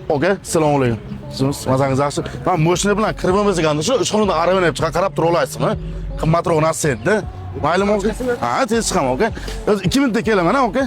Okay, assalomu alaykum. Siz mazangiz yaxshi. Men mashina bilan kirmamiz ekan. Shu ishxonada aravani chiqib qarab turib olasizmi? Qimmatroq narsa edi. Maylimi, okay? Ha, tez chiqaman, okay? O'zi 2 minutda kelaman, ha, okay?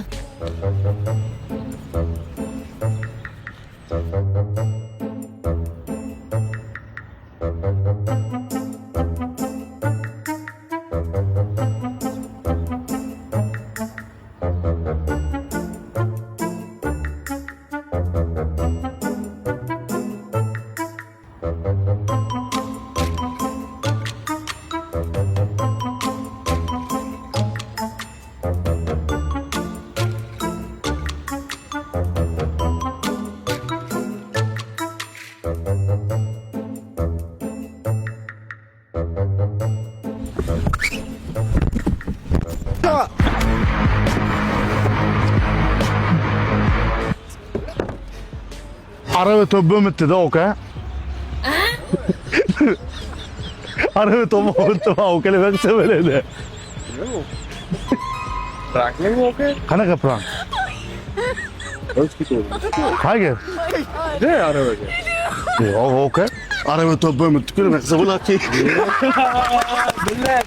Araba to'p bittida, okay? Araba to'p bitti, okay, bak seveledi. Prankning okay? Qanaqa prank? O'z ketadi. Qayga? De arabaga. Yo'q, okay. Araba to'p bitti, nima qilsa bo'ladi? Billah.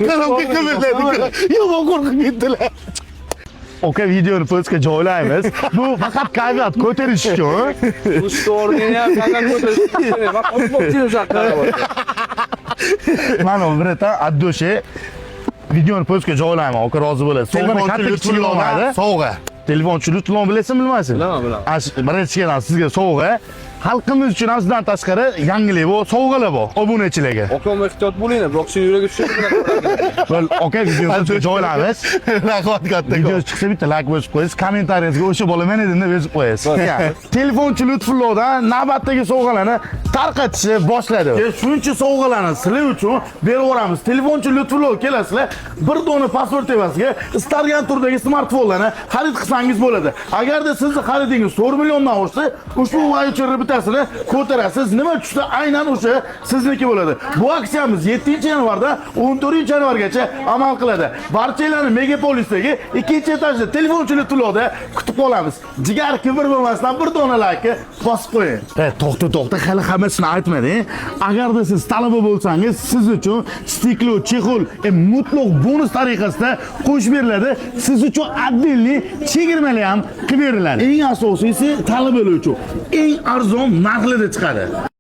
Karamga ko'miladi. Yomon qo'rqib ketdilar. Okay, videoni postga joylaymiz. Bu faqat kayfiyat ko'tarish uchun. Bu storyni ham faqat ko'tarish uchun. Men qo'rqmoqchiman qarab. Mana birata addoshe videoni postga joylayman. Okay, rozi bo'lasiz. Telefon kichik olmaydi. Sovg'a. Telefonchi Lutlon bilasizmi, bilmaysizmi? Bilaman. Birinchidan sizga sovg'a. Xalqimiz uchun sizdan tashqari yangilik bu, sovg'alar bu obunachilarga. Okom ehtiyot bo'ling, biroq sen yuraga tushib Bo'l, okay, videoni joylaymiz. Rahmat katta. Video chiqsa bitta like bosib qo'yasiz, kommentariyangizga o'sha bola men edim deb yozib qo'yasiz. Telefonchi Lutfullodan navbatdagi sovg'alarni tarqatishni boshladi. Shuncha sovg'alarni sizlar uchun berib yuboramiz. Telefonchi Lutfullo kelasizlar, bir dona pasport evasiga istalgan turdagi smartfonlarni xarid qilsangiz bo'ladi. Agarda sizni xaridingiz 4 milliondan oshsa, ushbu voucherni bittasini ko'tarasiz. Nima tushsa aynan o'sha sizniki bo'ladi. Bu aksiyamiz 7-yanvardan 14-yanvargacha amal qiladi. Barchalarni Megapolisdagi 2-etajda telefonchi Lutfulloda kutib qolamiz. Jigar kibr bo'lmasdan bir dona like bosib qo'ying. To'xta, hali hammasini aytmading. Agarda siz talaba bo'lsangiz, siz uchun stiklo, chexol, mutlaq bonus tariqasida qo'shib beriladi. Siz uchun отдельный chegirmalar ham qilib beriladi. Eng asosiysi talabalar uchun eng arzon narxlarda chiqadi.